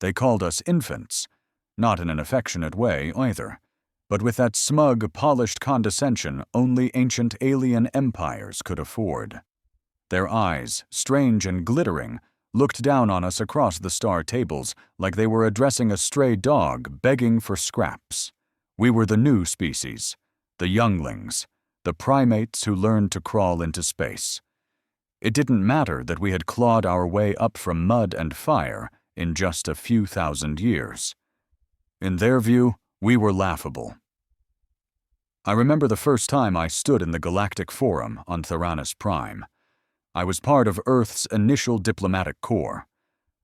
They called us infants, not in an affectionate way either, but with that smug, polished condescension only ancient alien empires could afford. Their eyes, strange and glittering, looked down on us across the star tables like they were addressing a stray dog begging for scraps. We were the new species, the younglings, the primates who learned to crawl into space. It didn't matter that we had clawed our way up from mud and fire in just a few thousand years. In their view, we were laughable. I remember the first time I stood in the Galactic Forum on Theranos Prime. I was part of Earth's initial diplomatic corps.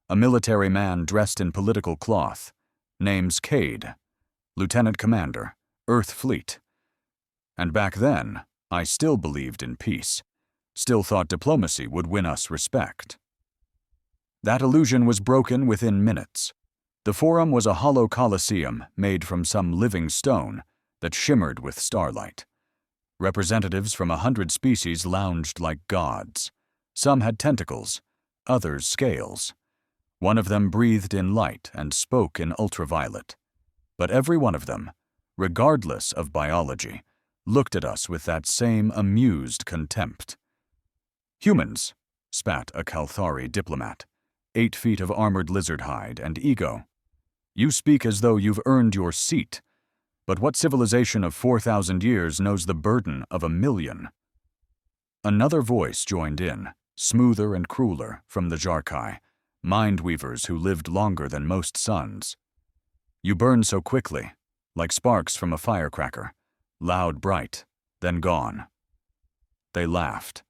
A military man dressed in political cloth. Name's Cade. Lieutenant Commander, Earth Fleet. And back then, I still believed in peace. Still thought diplomacy would win us respect. That illusion was broken within minutes. The Forum was a hollow coliseum made from some living stone that shimmered with starlight. Representatives from 100 species lounged like gods. Some had tentacles, others scales. One of them breathed in light and spoke in ultraviolet. But every one of them, regardless of biology, looked at us with that same amused contempt. "Humans," spat a Kalthari diplomat, 8 feet of armored lizard hide and ego. "You speak as though you've earned your seat. But what civilization of 4,000 years knows the burden of 1,000,000? Another voice joined in, smoother and crueler, from the Jarkai, mind-weavers who lived longer than most suns. "You burn so quickly, like sparks from a firecracker, loud, bright, then gone." They laughed.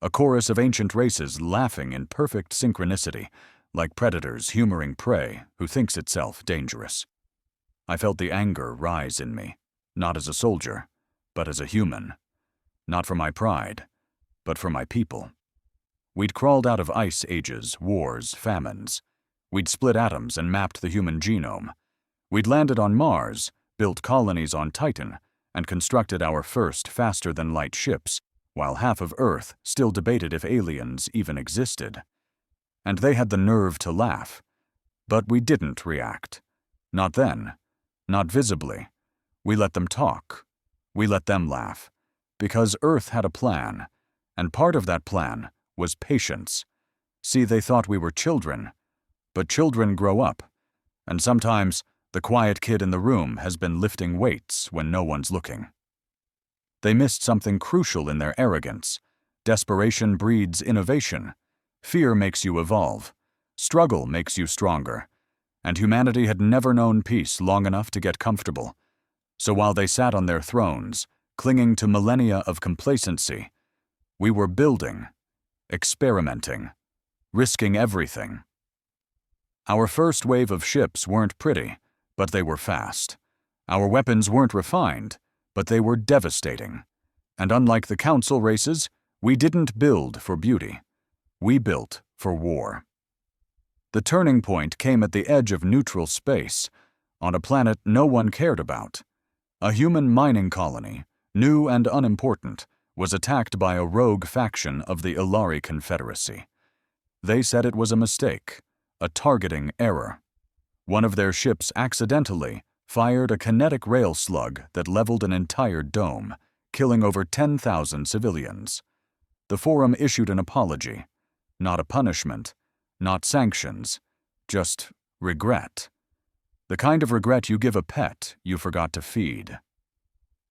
A chorus of ancient races laughing in perfect synchronicity, like predators humoring prey who thinks itself dangerous. I felt the anger rise in me, not as a soldier, but as a human. Not for my pride, but for my people. We'd crawled out of ice ages, wars, famines. We'd split atoms and mapped the human genome. We'd landed on Mars, built colonies on Titan, and constructed our first faster-than-light ships, while half of Earth still debated if aliens even existed. And they had the nerve to laugh. But we didn't react. Not then. Not visibly. We let them talk. We let them laugh. Because Earth had a plan, and part of that plan was patience. See, they thought we were children. But children grow up, and sometimes the quiet kid in the room has been lifting weights when no one's looking. They missed something crucial in their arrogance. Desperation breeds innovation. Fear makes you evolve. Struggle makes you stronger. And humanity had never known peace long enough to get comfortable. So while they sat on their thrones, clinging to millennia of complacency, we were building, experimenting, risking everything. Our first wave of ships weren't pretty, but they were fast. Our weapons weren't refined, but they were devastating. And unlike the council races, we didn't build for beauty. We built for war. The turning point came at the edge of neutral space, on a planet no one cared about. A human mining colony, new and unimportant, was attacked by a rogue faction of the Ilari Confederacy. They said it was a mistake, a targeting error. One of their ships accidentally fired a kinetic rail slug that leveled an entire dome, killing over 10,000 civilians. The Forum issued an apology. Not a punishment, not sanctions, just regret. The kind of regret you give a pet you forgot to feed.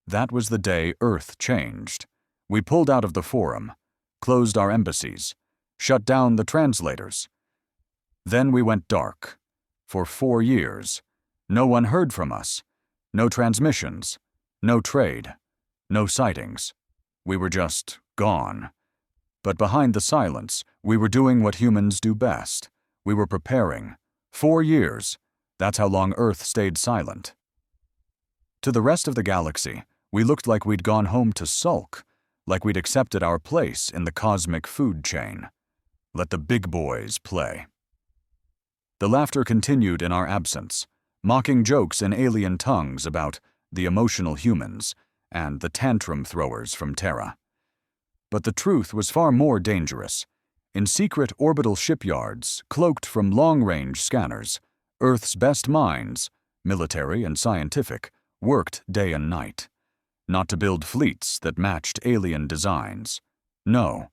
That was the day Earth changed. We pulled out of the Forum, closed our embassies, shut down the translators. Then we went dark. For 4 years, no one heard from us. No transmissions, no trade, no sightings. We were just gone. But behind the silence, we were doing what humans do best. We were preparing. 4 years. That's how long Earth stayed silent. To the rest of the galaxy, we looked like we'd gone home to sulk, like we'd accepted our place in the cosmic food chain. Let the big boys play. The laughter continued in our absence, mocking jokes in alien tongues about the emotional humans and the tantrum throwers from Terra. But the truth was far more dangerous. In secret orbital shipyards, cloaked from long-range scanners, Earth's best minds, military and scientific, worked day and night. Not to build fleets that matched alien designs. No.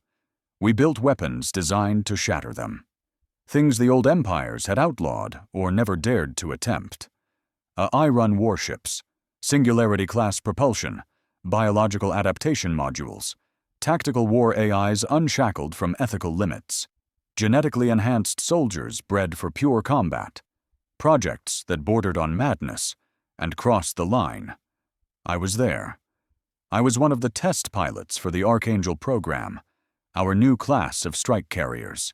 We built weapons designed to shatter them. Things the old empires had outlawed or never dared to attempt. I-run warships, singularity-class propulsion, biological adaptation modules, tactical war AIs unshackled from ethical limits, genetically enhanced soldiers bred for pure combat, projects that bordered on madness and crossed the line. I was there. I was one of the test pilots for the Archangel program, our new class of strike carriers.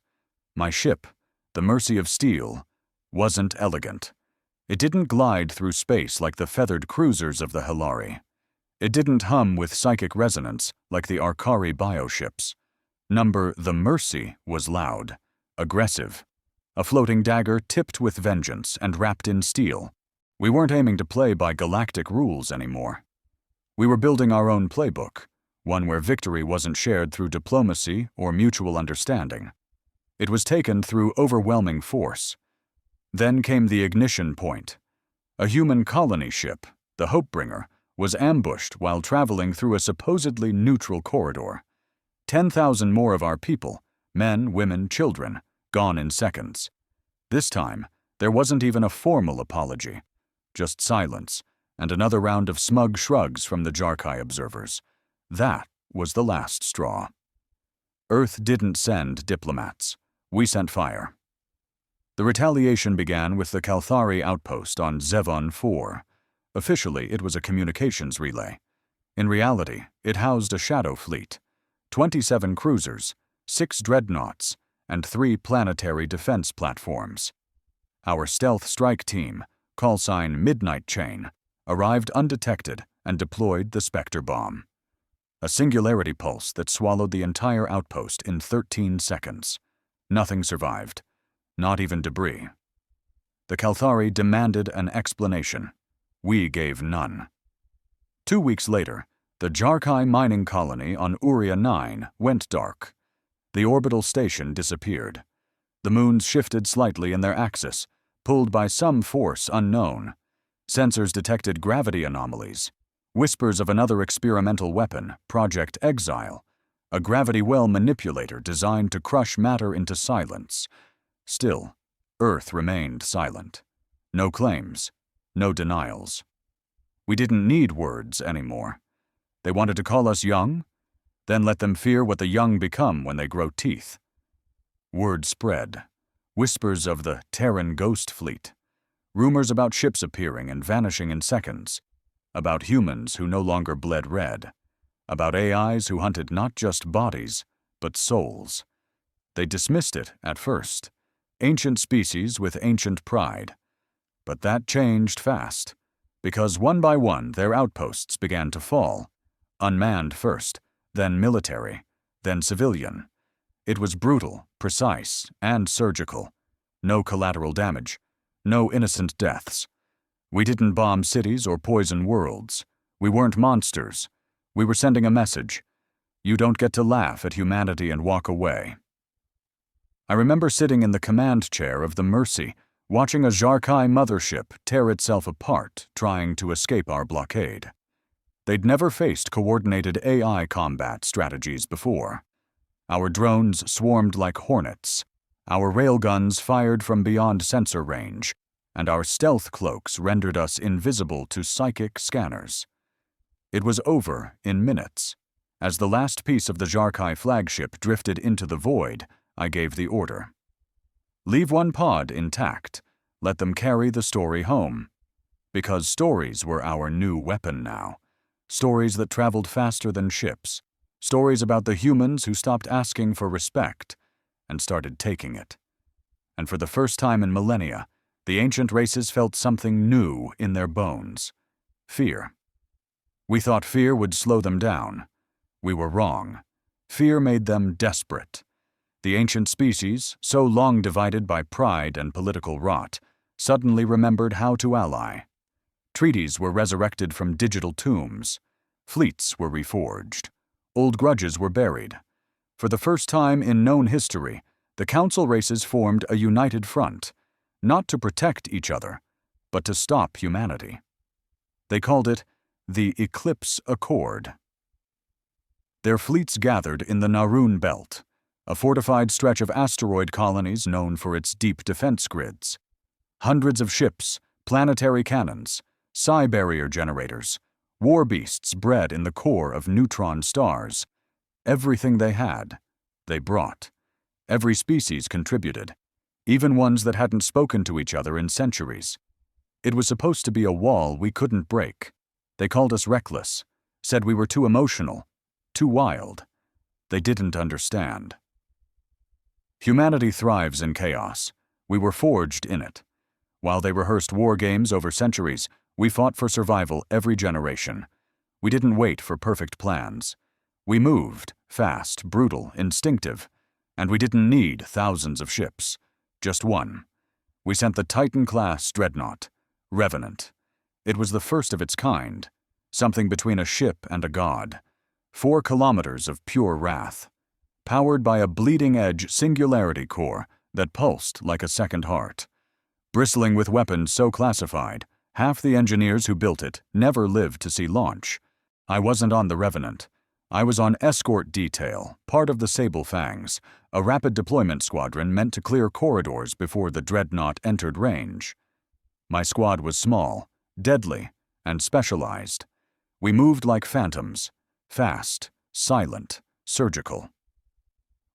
My ship, the Mercy of Steel, wasn't elegant. It didn't glide through space like the feathered cruisers of the Hilari. It didn't hum with psychic resonance like the Arkari bioships. Number the Mercy was loud, aggressive, a floating dagger tipped with vengeance and wrapped in steel. We weren't aiming to play by galactic rules anymore. We were building our own playbook, one where victory wasn't shared through diplomacy or mutual understanding. It was taken through overwhelming force. Then came the ignition point. A human colony ship, the Hopebringer, was ambushed while traveling through a supposedly neutral corridor. 10,000 more of our people, men, women, children, gone in seconds. This time, there wasn't even a formal apology, just silence and another round of smug shrugs from the Jarkai observers. That was the last straw. Earth didn't send diplomats. We sent fire. The retaliation began with the Kalthari outpost on Zevon 4. Officially, it was a communications relay. In reality, it housed a shadow fleet, 27 cruisers, 6 dreadnoughts, and 3 planetary defense platforms. Our stealth strike team, callsign Midnight Chain, arrived undetected and deployed the Spectre bomb. A singularity pulse that swallowed the entire outpost in 13 seconds. Nothing survived, not even debris. The Kalthari demanded an explanation. We gave none. 2 weeks later, the Jarkai mining colony on Uria 9 went dark. The orbital station disappeared. The moons shifted slightly in their axis, pulled by some force unknown. Sensors detected gravity anomalies. Whispers of another experimental weapon, Project Exile, a gravity well manipulator designed to crush matter into silence. Still, Earth remained silent. No claims, no denials. We didn't need words anymore. They wanted to call us young? Then let them fear what the young become when they grow teeth. Word spread. Whispers of the Terran Ghost Fleet. Rumors about ships appearing and vanishing in seconds. About humans who no longer bled red. About AIs who hunted not just bodies, but souls. They dismissed it at first. Ancient species with ancient pride. But that changed fast, because one by one their outposts began to fall. Unmanned first, then military, then civilian. It was brutal, precise, and surgical. No collateral damage. No innocent deaths. We didn't bomb cities or poison worlds. We weren't monsters. We were sending a message. You don't get to laugh at humanity and walk away. I remember sitting in the command chair of the Mercy, watching a Jarkai mothership tear itself apart, trying to escape our blockade. They'd never faced coordinated AI combat strategies before. Our drones swarmed like hornets. Our railguns fired from beyond sensor range, and our stealth cloaks rendered us invisible to psychic scanners. It was over in minutes. As the last piece of the Jarkai flagship drifted into the void, I gave the order. Leave one pod intact. Let them carry the story home. Because stories were our new weapon now. Stories that traveled faster than ships. Stories about the humans who stopped asking for respect and started taking it. And for the first time in millennia, the ancient races felt something new in their bones. Fear. We thought fear would slow them down. We were wrong. Fear made them desperate. The ancient species, so long divided by pride and political rot, suddenly remembered how to ally. Treaties were resurrected from digital tombs. Fleets were reforged. Old grudges were buried. For the first time in known history, the council races formed a united front. not to protect each other, but to stop humanity. They called it the Eclipse Accord. Their fleets gathered in the Narration Belt, a fortified stretch of asteroid colonies known for its deep defense grids. Hundreds of ships, planetary cannons, psi-barrier generators, war beasts bred in the core of neutron stars. Everything they had, they brought. Every species contributed, even ones that hadn't spoken to each other in centuries. It was supposed to be a wall we couldn't break. They called us reckless, said we were too emotional, too wild. They didn't understand. Humanity thrives in chaos. We were forged in it. While they rehearsed war games over centuries, we fought for survival every generation. We didn't wait for perfect plans. We moved, fast, brutal, instinctive, and we didn't need thousands of ships, just one. We sent the Titan-class dreadnought, Revenant. It was the first of its kind, something between a ship and a god. 4 kilometers of pure wrath, powered by a bleeding-edge singularity core that pulsed like a second heart. Bristling with weapons so classified, half the engineers who built it never lived to see launch. I wasn't on the Revenant. I was on escort detail, part of the Sable Fangs, a rapid deployment squadron meant to clear corridors before the dreadnought entered range. My squad was small, deadly, and specialized. We moved like phantoms, fast, silent, surgical.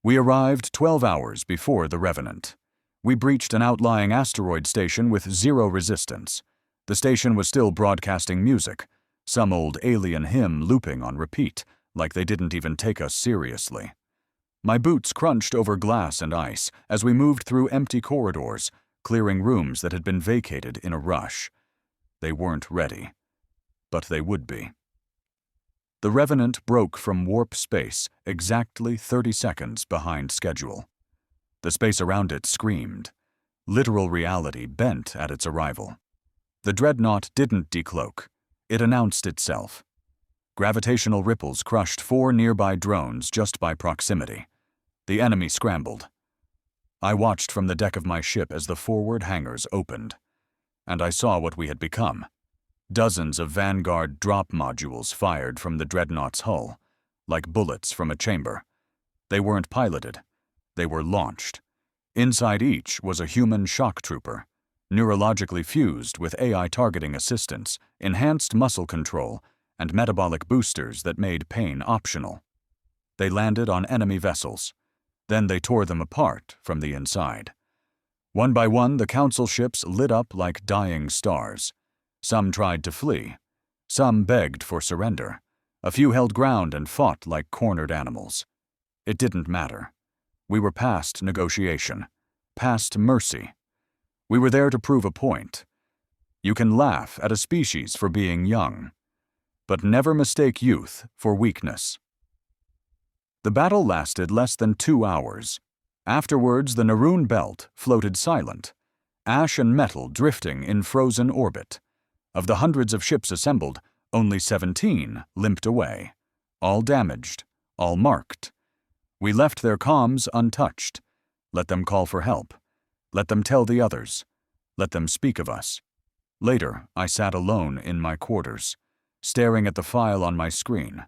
We arrived 12 hours before the Revenant. We breached an outlying asteroid station with zero resistance. The station was still broadcasting music, some old alien hymn looping on repeat, like they didn't even take us seriously. My boots crunched over glass and ice as we moved through empty corridors, clearing rooms that had been vacated in a rush. They weren't ready, but they would be. The Revenant broke from warp space exactly 30 seconds behind schedule. The space around it screamed. Literal reality bent at its arrival. The dreadnought didn't decloak. It announced itself. Gravitational ripples crushed 4 nearby drones just by proximity. The enemy scrambled. I watched from the deck of my ship as the forward hangars opened, and I saw what we had become. Dozens of Vanguard drop modules fired from the dreadnought's hull, like bullets from a chamber. They weren't piloted. They were launched. Inside each was a human shock trooper, neurologically fused with AI targeting assistance, enhanced muscle control, and metabolic boosters that made pain optional. They landed on enemy vessels. Then they tore them apart from the inside. One by one, the Council ships lit up like dying stars. Some tried to flee. Some begged for surrender. A few held ground and fought like cornered animals. It didn't matter. We were past negotiation, past mercy. We were there to prove a point. You can laugh at a species for being young, but never mistake youth for weakness. The battle lasted less than 2 hours. Afterwards, the Narration Belt floated silent, ash and metal drifting in frozen orbit. Of the hundreds of ships assembled, only 17 limped away, all damaged, all marked. We left their comms untouched. Let them call for help. Let them tell the others. Let them speak of us. Later, I sat alone in my quarters, staring at the file on my screen.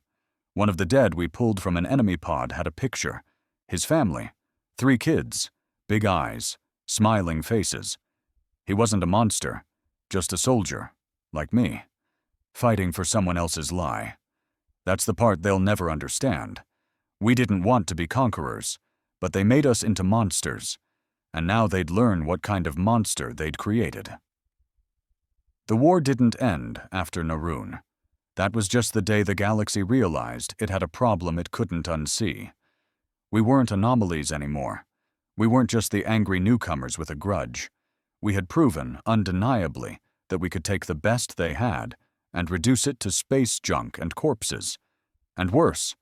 One of the dead we pulled from an enemy pod had a picture. His family, 3 kids, big eyes, smiling faces. He wasn't a monster, just a soldier, like me, fighting for someone else's lie. That's the part they'll never understand. We didn't want to be conquerors, but they made us into monsters, and now they'd learn what kind of monster they'd created. The war didn't end after Narration. That was just the day the galaxy realized it had a problem it couldn't unsee. We weren't anomalies anymore. We weren't just the angry newcomers with a grudge. We had proven, undeniably, that we could take the best they had and reduce it to space junk and corpses. And worse,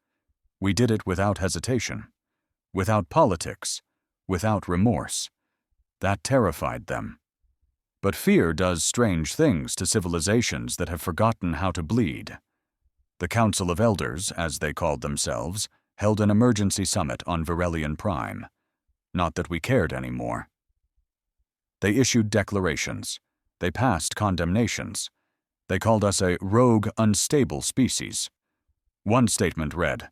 we did it without hesitation, without politics, without remorse. That terrified them. But fear does strange things to civilizations that have forgotten how to bleed. The Council of Elders, as they called themselves, held an emergency summit on Verelian Prime. Not that we cared anymore. They issued declarations. They passed condemnations. They called us a rogue, unstable species. One statement read,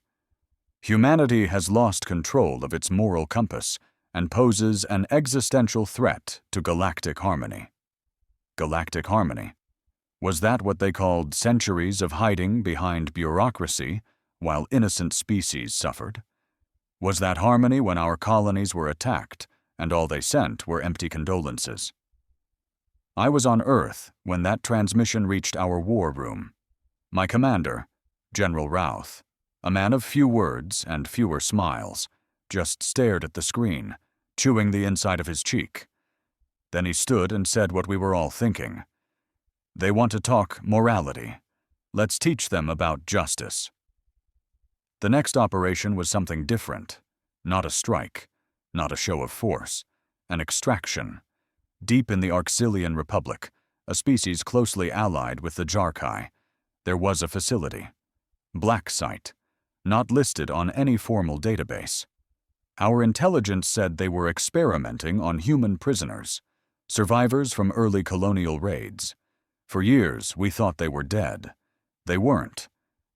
"Humanity has lost control of its moral compass and poses an existential threat to galactic harmony." Galactic harmony. Was that what they called centuries of hiding behind bureaucracy while innocent species suffered? Was that harmony when our colonies were attacked and all they sent were empty condolences? I was on Earth when that transmission reached our war room. My commander, General Routh, a man of few words and fewer smiles, just stared at the screen, chewing the inside of his cheek. Then he stood and said what we were all thinking. "They want to talk morality. Let's teach them about justice." The next operation was something different. Not a strike, not a show of force, an extraction. Deep in the Arxilian Republic, a species closely allied with the Jarkai, there was a facility. Black Site, not listed on any formal database. Our intelligence said they were experimenting on human prisoners, survivors from early colonial raids. For years, we thought they were dead. They weren't.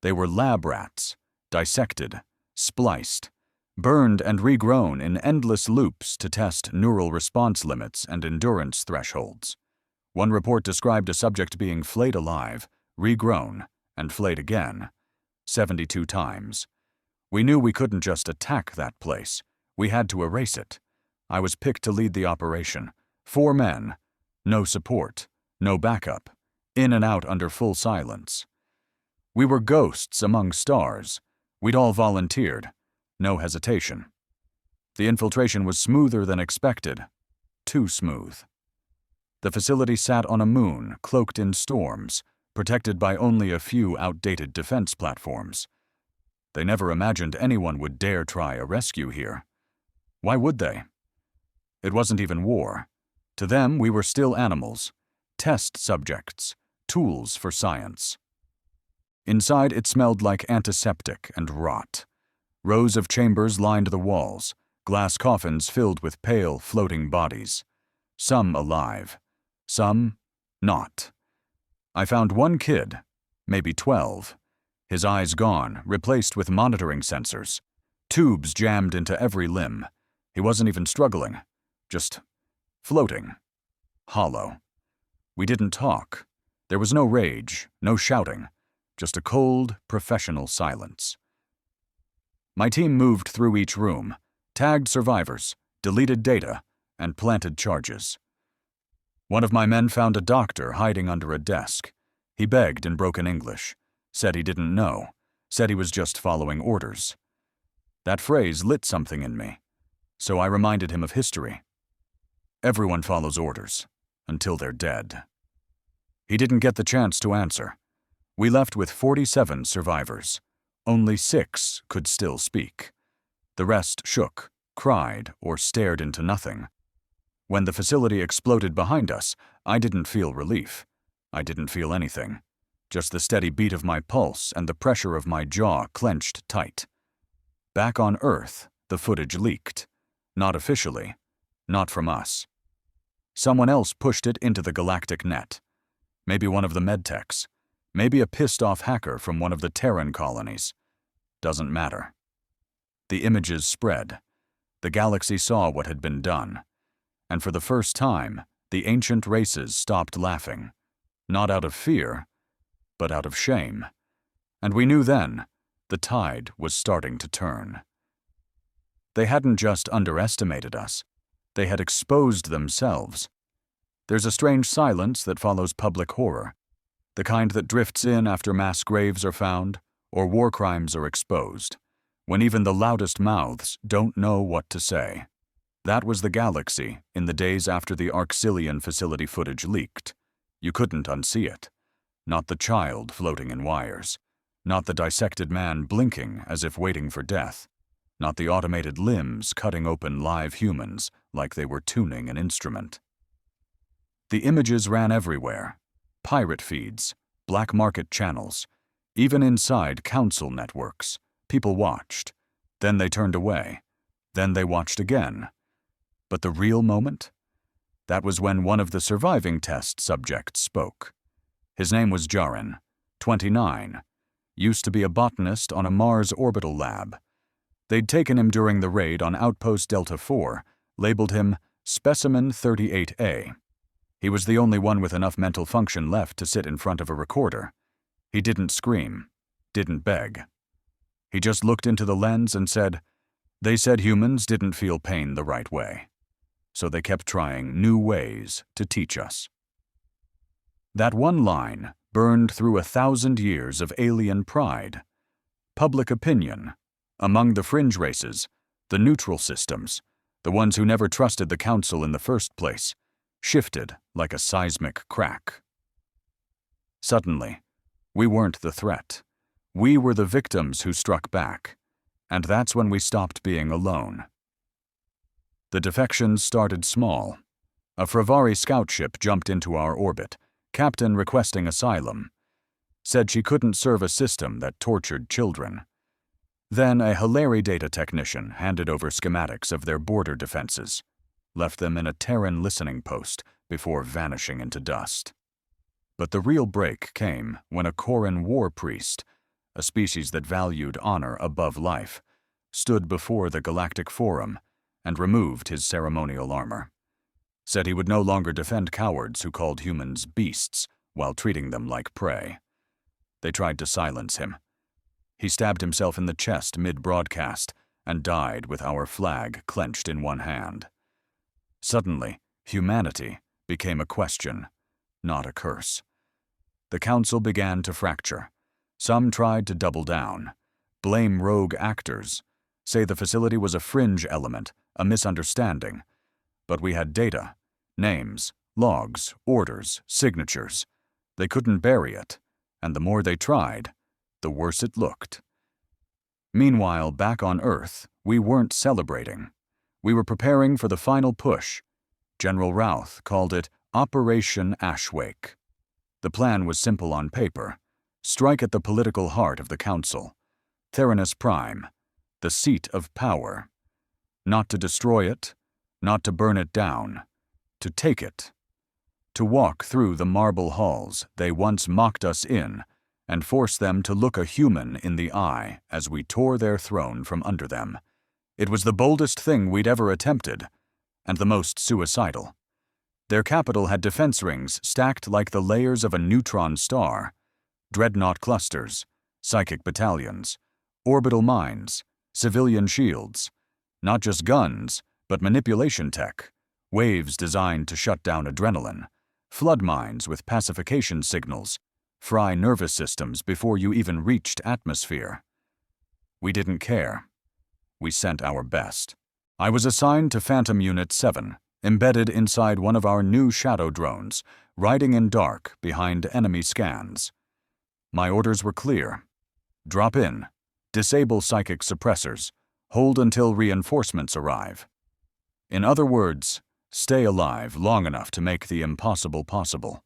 They were lab rats, dissected, spliced, burned and regrown in endless loops to test neural response limits and endurance thresholds. One report described a subject being flayed alive, regrown, and flayed again, 72 times. We knew we couldn't just attack that place. We had to erase it. I was picked to lead the operation. 4 men. No support. No backup. In and out under full silence. We were ghosts among stars. We'd all volunteered. No hesitation. The infiltration was smoother than expected. Too smooth. The facility sat on a moon, cloaked in storms, protected by only a few outdated defense platforms. They never imagined anyone would dare try a rescue here. Why would they? It wasn't even war. To them, we were still animals, test subjects, tools for science. Inside, it smelled like antiseptic and rot. Rows of chambers lined the walls, glass coffins filled with pale, floating bodies. Some alive, some not. I found one kid, maybe 12. His eyes gone, replaced with monitoring sensors. Tubes jammed into every limb. He wasn't even struggling, just floating. Hollow. We didn't talk. There was no rage, no shouting, just a cold, professional silence. My team moved through each room, tagged survivors, deleted data, and planted charges. One of my men found a doctor hiding under a desk. He begged in broken English, said he didn't know, said he was just following orders. That phrase lit something in me, so I reminded him of history. Everyone follows orders, until they're dead. He didn't get the chance to answer. We left with 47 survivors. Only 6 could still speak. The rest shook, cried, or stared into nothing. When the facility exploded behind us, I didn't feel relief. I didn't feel anything. Just the steady beat of my pulse and the pressure of my jaw clenched tight. Back on Earth, the footage leaked. Not officially. Not from us. Someone else pushed it into the galactic net. Maybe one of the medtechs. Maybe a pissed-off hacker from one of the Terran colonies. Doesn't matter. The images spread. The galaxy saw what had been done. And for the first time, the ancient races stopped laughing. Not out of fear, but out of shame. And we knew then, the tide was starting to turn. They hadn't just underestimated us. They had exposed themselves. There's a strange silence that follows public horror. The kind that drifts in after mass graves are found, or war crimes are exposed, when even the loudest mouths don't know what to say. That was the galaxy in the days after the Arxilian facility footage leaked. You couldn't unsee it. Not the child floating in wires. Not the dissected man blinking as if waiting for death. Not the automated limbs cutting open live humans like they were tuning an instrument. The images ran everywhere. Pirate feeds, black market channels, even inside council networks. People watched. Then they turned away. Then they watched again. But the real moment? That was when one of the surviving test subjects spoke. His name was Jaren, 29, used to be a botanist on a Mars orbital lab. They'd taken him during the raid on Outpost Delta 4, labeled him Specimen 38A. He was the only one with enough mental function left to sit in front of a recorder. He didn't scream, didn't beg. He just looked into the lens and said, "They said humans didn't feel pain the right way. So they kept trying new ways to teach us." That one line burned through 1,000 years of alien pride. Public opinion, among the fringe races, the neutral systems, the ones who never trusted the Council in the first place, shifted like a seismic crack. Suddenly, we weren't the threat. We were the victims who struck back, and that's when we stopped being alone. The defections started small. A Fravari scout ship jumped into our orbit, captain requesting asylum. Said she couldn't serve a system that tortured children. Then a Hilary data technician handed over schematics of their border defenses, left them in a Terran listening post before vanishing into dust. But the real break came when a Koran war priest, a species that valued honor above life, stood before the Galactic Forum and removed his ceremonial armor. Said he would no longer defend cowards who called humans beasts while treating them like prey. They tried to silence him. He stabbed himself in the chest mid-broadcast and died with our flag clenched in one hand. Suddenly, humanity became a question, not a curse. The Council began to fracture. Some tried to double down, blame rogue actors, say the facility was a fringe element, a misunderstanding. But we had data, names, logs, orders, signatures. They couldn't bury it, and the more they tried, the worse it looked. Meanwhile, back on Earth, we weren't celebrating. We were preparing for the final push. General Routh called it Operation Ashwake. The plan was simple on paper. Strike at the political heart of the Council, Theranos Prime, the seat of power. Not to destroy it, not to burn it down, to take it. To walk through the marble halls they once mocked us in and force them to look a human in the eye as we tore their throne from under them. It was the boldest thing we'd ever attempted, and the most suicidal. Their capital had defense rings stacked like the layers of a neutron star, dreadnought clusters, psychic battalions, orbital mines, civilian shields, not just guns, but manipulation tech, waves designed to shut down adrenaline, flood mines with pacification signals, fry nervous systems before you even reached atmosphere. We didn't care. We sent our best. I was assigned to Phantom Unit 7, embedded inside one of our new shadow drones, riding in dark behind enemy scans. My orders were clear. Drop in, disable psychic suppressors, hold until reinforcements arrive. In other words, stay alive long enough to make the impossible possible.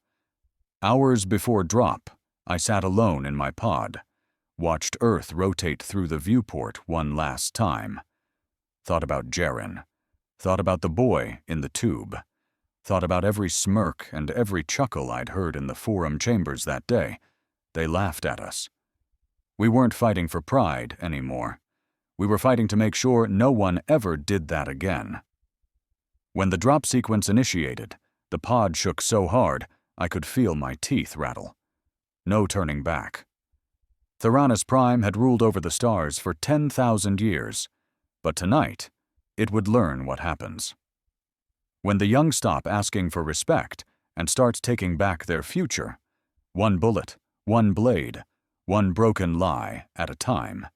Hours before drop, I sat alone in my pod, watched Earth rotate through the viewport one last time. Thought about Jaren, thought about the boy in the tube, thought about every smirk and every chuckle I'd heard in the forum chambers that day. They laughed at us. We weren't fighting for pride anymore. We were fighting to make sure no one ever did that again. When the drop sequence initiated, the pod shook so hard I could feel my teeth rattle. No turning back. Theranos Prime had ruled over the stars for 10,000 years, but tonight it would learn what happens. When the young stop asking for respect and start taking back their future, one bullet, one blade, one broken lie at a time,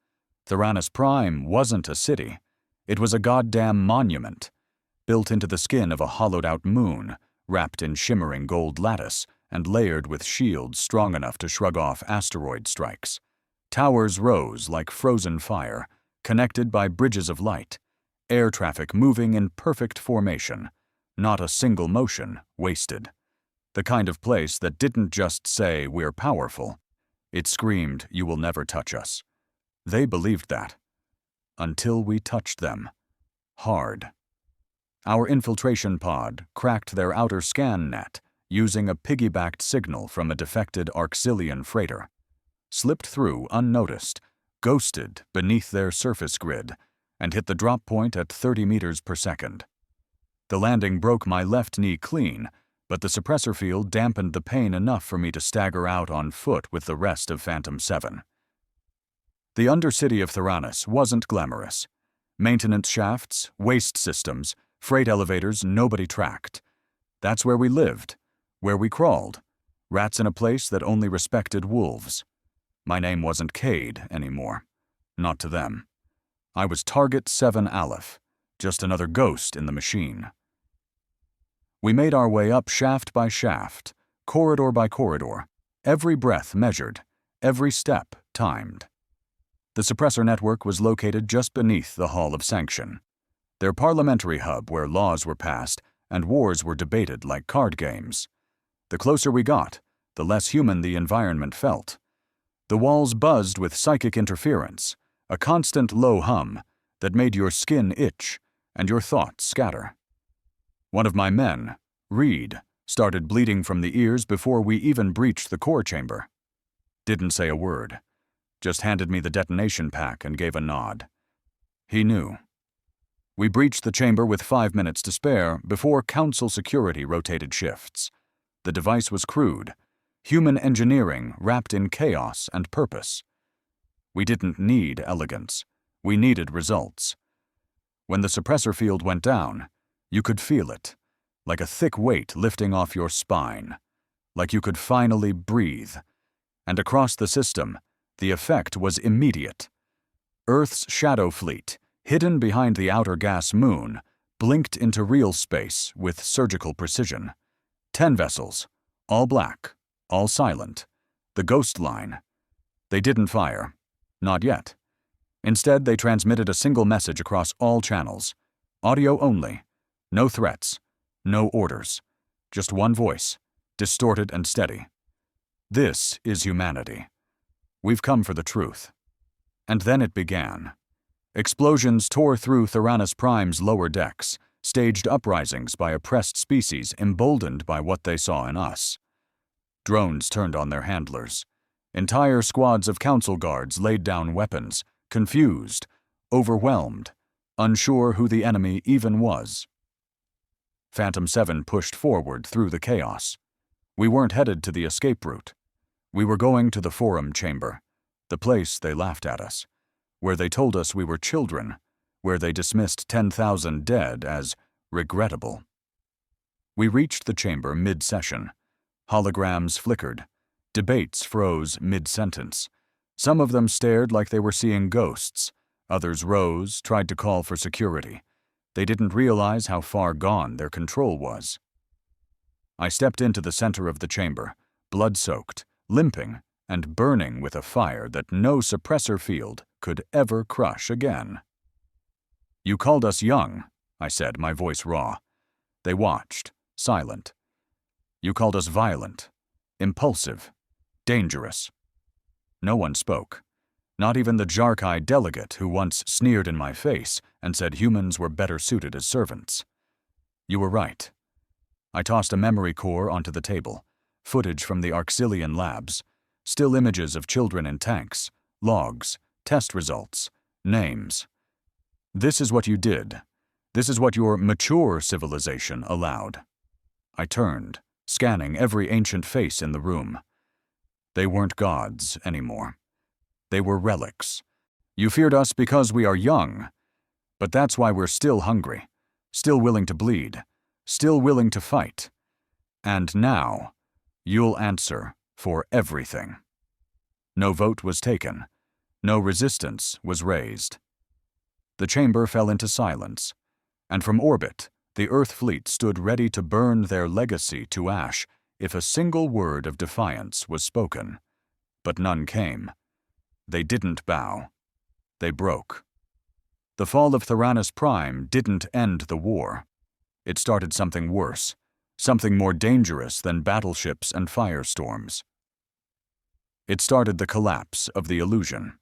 Theranos Prime wasn't a city. It was a goddamn monument, built into the skin of a hollowed-out moon, wrapped in shimmering gold lattice and layered with shields strong enough to shrug off asteroid strikes. Towers rose like frozen fire, connected by bridges of light, air traffic moving in perfect formation, not a single motion wasted. The kind of place that didn't just say, "We're powerful." It screamed, "You will never touch us." They believed that. Until we touched them. Hard. Our infiltration pod cracked their outer scan net using a piggybacked signal from a defected Arxillian freighter, slipped through unnoticed, ghosted beneath their surface grid, and hit the drop point at 30 meters per second. The landing broke my left knee clean, but the suppressor field dampened the pain enough for me to stagger out on foot with the rest of Phantom 7. The undercity of Theranos wasn't glamorous. Maintenance shafts, waste systems, freight elevators nobody tracked. That's where we lived, where we crawled, rats in a place that only respected wolves. My name wasn't Cade anymore. Not to them. I was Target 7 Aleph, just another ghost in the machine. We made our way up shaft by shaft, corridor by corridor, every breath measured, every step timed. The suppressor network was located just beneath the Hall of Sanction, their parliamentary hub where laws were passed and wars were debated like card games. The closer we got, the less human the environment felt. The walls buzzed with psychic interference, a constant low hum that made your skin itch and your thoughts scatter. One of my men, Reed, started bleeding from the ears before we even breached the core chamber. Didn't say a word, just handed me the detonation pack and gave a nod. He knew. We breached the chamber with 5 minutes to spare before Council security rotated shifts. The device was crude, human engineering wrapped in chaos and purpose. We didn't need elegance. We needed results. When the suppressor field went down, you could feel it, like a thick weight lifting off your spine, like you could finally breathe. And across the system, the effect was immediate. Earth's shadow fleet, hidden behind the outer gas moon, blinked into real space with surgical precision. 10 vessels, all black, all silent, the ghost line. They didn't fire. Not yet. Instead, they transmitted a single message across all channels. Audio only. No threats. No orders. Just one voice, distorted and steady. This is humanity. We've come for the truth. And then it began. Explosions tore through Theranos Prime's lower decks, staged uprisings by oppressed species emboldened by what they saw in us. Drones turned on their handlers. Entire squads of council guards laid down weapons, confused, overwhelmed, unsure who the enemy even was. Phantom 7 pushed forward through the chaos. We weren't headed to the escape route. We were going to the forum chamber, the place they laughed at us, where they told us we were children, where they dismissed 10,000 dead as regrettable. We reached the chamber mid-session. Holograms flickered. Debates froze mid-sentence. Some of them stared like they were seeing ghosts. Others rose, tried to call for security. They didn't realize how far gone their control was. I stepped into the center of the chamber, blood-soaked, limping, and burning with a fire that no suppressor field could ever crush again. "You called us young," I said, my voice raw. They watched, silent. "You called us violent, impulsive, dangerous." No one spoke. Not even the Jarkai delegate who once sneered in my face and said humans were better suited as servants. You were right. I tossed a memory core onto the table, footage from the Arxillian labs, still images of children in tanks, logs, test results, names. This is what you did. This is what your mature civilization allowed. I turned, scanning every ancient face in the room. They weren't gods anymore. They were relics. You feared us because we are young, but that's why we're still hungry, still willing to bleed, still willing to fight. And now, you'll answer for everything. No vote was taken. No resistance was raised. The chamber fell into silence, and from orbit, the Earth fleet stood ready to burn their legacy to ash if a single word of defiance was spoken. But none came. They didn't bow. They broke. The fall of Theranos Prime didn't end the war. It started something worse, something more dangerous than battleships and firestorms. It started the collapse of the illusion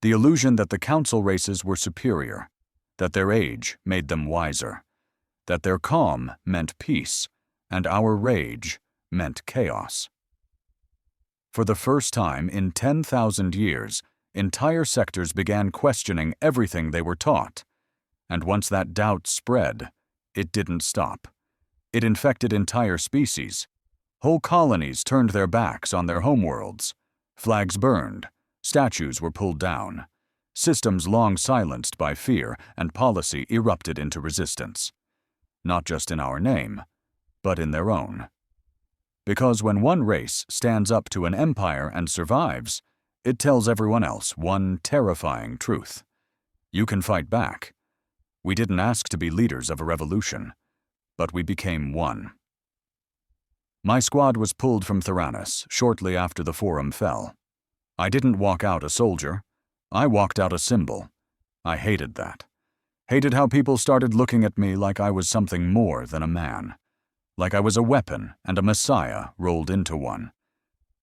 that the council races were superior, that their age made them wiser, that their calm meant peace, and our rage meant chaos. For the first time in 10,000 years, entire sectors began questioning everything they were taught. And once that doubt spread, it didn't stop. It infected entire species. Whole colonies turned their backs on their homeworlds. Flags burned. Statues were pulled down. Systems long silenced by fear and policy erupted into resistance. Not just in our name, but in their own. Because when one race stands up to an empire and survives, it tells everyone else one terrifying truth. You can fight back. We didn't ask to be leaders of a revolution, but we became one. My squad was pulled from Theranos shortly after the Forum fell. I didn't walk out a soldier. I walked out a symbol. I hated that. Hated how people started looking at me like I was something more than a man. Like I was a weapon and a messiah rolled into one.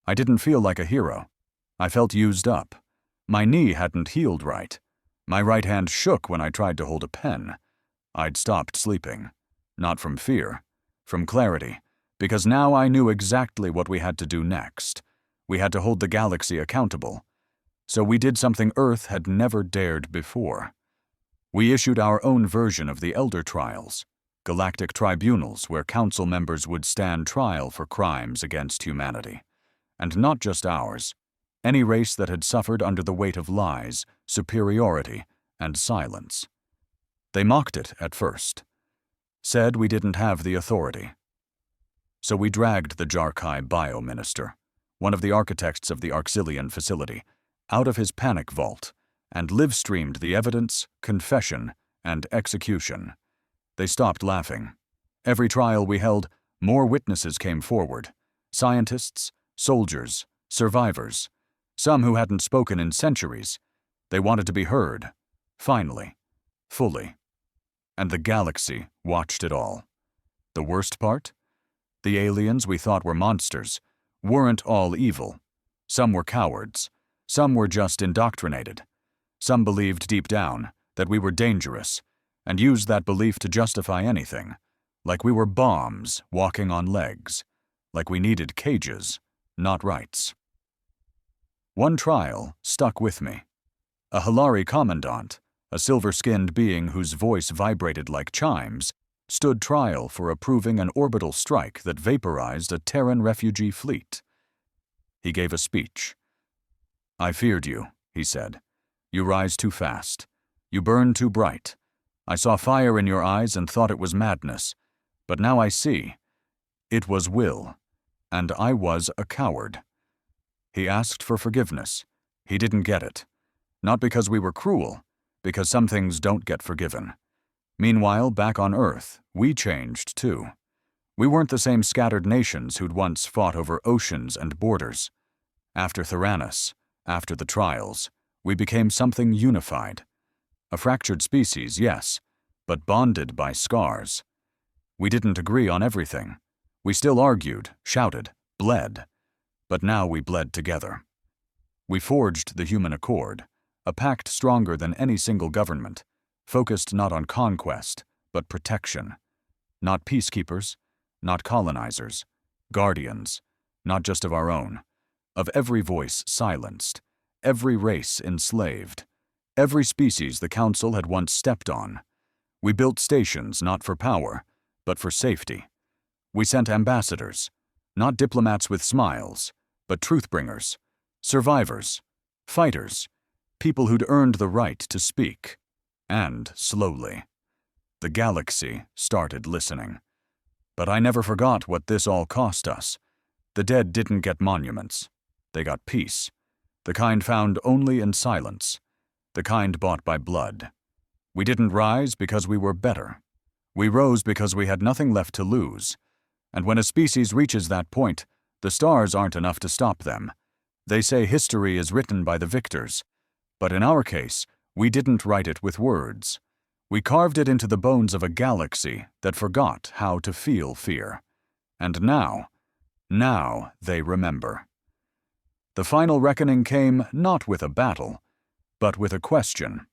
I didn't feel like a hero. I felt used up. My knee hadn't healed right. My right hand shook when I tried to hold a pen. I'd stopped sleeping. Not from fear, from clarity, because now I knew exactly what we had to do next. We had to hold the galaxy accountable. So we did something Earth had never dared before. We issued our own version of the Elder Trials, galactic tribunals where council members would stand trial for crimes against humanity. And not just ours. Any race that had suffered under the weight of lies, superiority, and silence. They mocked it at first. Said we didn't have the authority. So we dragged the Jarkai Biominister, one of the architects of the Arxilian facility, out of his panic vault and live-streamed the evidence, confession, and execution. They stopped laughing. Every trial we held, more witnesses came forward. Scientists, soldiers, survivors, some who hadn't spoken in centuries. They wanted to be heard, finally, fully. And the galaxy watched it all. The worst part? The aliens we thought were monsters weren't all evil. Some were cowards. Some were just indoctrinated. Some believed deep down that we were dangerous and used that belief to justify anything, like we were bombs walking on legs, like we needed cages, not rights. One trial stuck with me. A Hilari commandant, a silver-skinned being whose voice vibrated like chimes, stood trial for approving an orbital strike that vaporized a Terran refugee fleet. He gave a speech. "I feared you," he said. "You rise too fast. You burn too bright. I saw fire in your eyes and thought it was madness. But now I see. It was will. And I was a coward." He asked for forgiveness. He didn't get it. Not because we were cruel, because some things don't get forgiven. Meanwhile, back on Earth, we changed too. We weren't the same scattered nations who'd once fought over oceans and borders. After Theranos, after the trials, we became something unified. A fractured species, yes, but bonded by scars. We didn't agree on everything. We still argued, shouted, bled. But now we bled together. We forged the human accord, a pact stronger than any single government, focused not on conquest, but protection. Not peacekeepers, not colonizers, guardians, not just of our own, of every voice silenced, every race enslaved, every species the Council had once stepped on. We built stations not for power, but for safety. We sent ambassadors, not diplomats with smiles, but truth-bringers, survivors, fighters, people who'd earned the right to speak. And slowly, the galaxy started listening. But I never forgot what this all cost us. The dead didn't get monuments. They got peace. The kind found only in silence. The kind bought by blood. We didn't rise because we were better. We rose because we had nothing left to lose. And when a species reaches that point, the stars aren't enough to stop them. They say history is written by the victors. But in our case, we didn't write it with words. We carved it into the bones of a galaxy that forgot how to feel fear. And now they remember. The final reckoning came not with a battle, but with a question.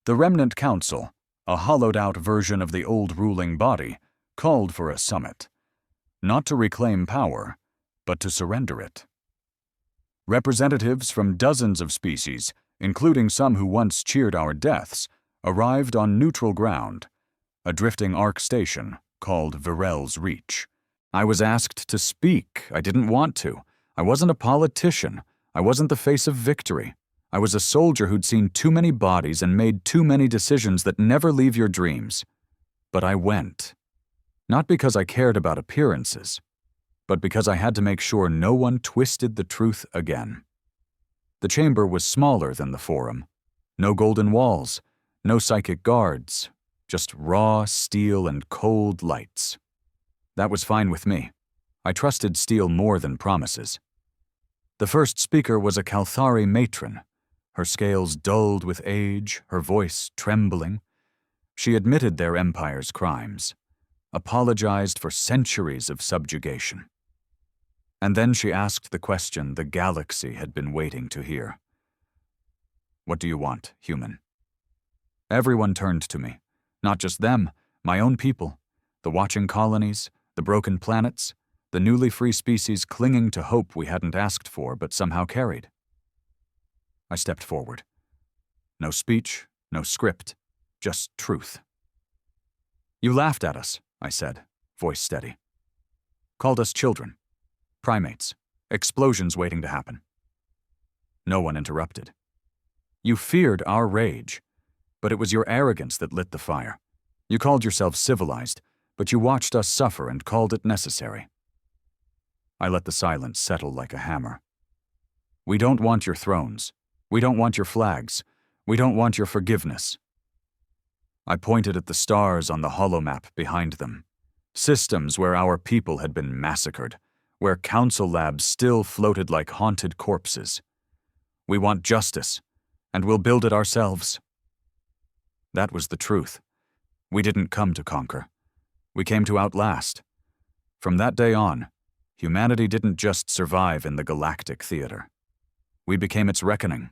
The Remnant Council, a hollowed-out version of the old ruling body, called for a summit, not to reclaim power, but to surrender it. Representatives from dozens of species, including some who once cheered our deaths, arrived on neutral ground, a drifting arc station called Virel's Reach. I was asked to speak. I didn't want to. I wasn't a politician. I wasn't the face of victory. I was a soldier who'd seen too many bodies and made too many decisions that never leave your dreams. But I went. Not because I cared about appearances, but because I had to make sure no one twisted the truth again. The chamber was smaller than the forum. No golden walls, no psychic guards, just raw steel and cold lights. That was fine with me. I trusted steel more than promises. The first speaker was a Kalthari matron, her scales dulled with age, her voice trembling. She admitted their empire's crimes, apologized for centuries of subjugation. And then she asked the question the galaxy had been waiting to hear. "What do you want, human?" Everyone turned to me. Not just them, my own people, the watching colonies, the broken planets, the newly free species clinging to hope we hadn't asked for but somehow carried. I stepped forward. No speech, no script, just truth. "You laughed at us," I said, voice steady. "Called us children, primates, explosions waiting to happen." No one interrupted. "You feared our rage, but it was your arrogance that lit the fire. You called yourselves civilized, but you watched us suffer and called it necessary." I let the silence settle like a hammer. "We don't want your thrones. We don't want your flags. We don't want your forgiveness." I pointed at the stars on the holomap behind them, systems where our people had been massacred, where council labs still floated like haunted corpses. "We want justice, and we'll build it ourselves." That was the truth. We didn't come to conquer. We came to outlast. From that day on, humanity didn't just survive in the galactic theater. We became its reckoning.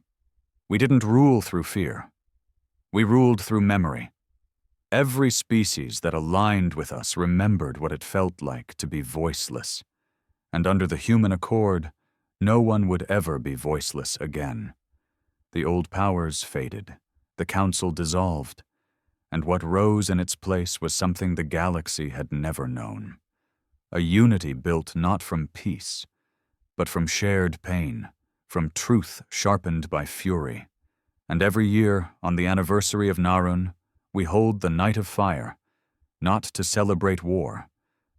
We didn't rule through fear. We ruled through memory. Every species that aligned with us remembered what it felt like to be voiceless. And under the human accord, no one would ever be voiceless again. The old powers faded. The council dissolved, and what rose in its place was something the galaxy had never known. A unity built not from peace, but from shared pain, from truth sharpened by fury. And every year, on the anniversary of Narun, we hold the Night of Fire, not to celebrate war,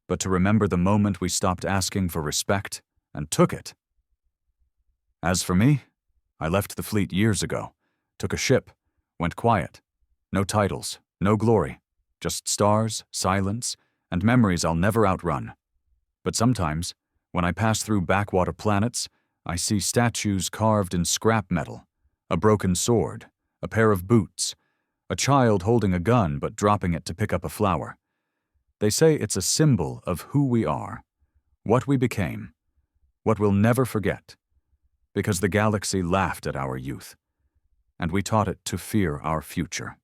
but to remember the moment we stopped asking for respect and took it. As for me, I left the fleet years ago, took a ship, went quiet. No titles, no glory, just stars, silence, and memories I'll never outrun. But sometimes, when I pass through backwater planets, I see statues carved in scrap metal, a broken sword, a pair of boots, a child holding a gun but dropping it to pick up a flower. They say it's a symbol of who we are, what we became, what we'll never forget, because the galaxy laughed at our youth, and we taught it to fear our future.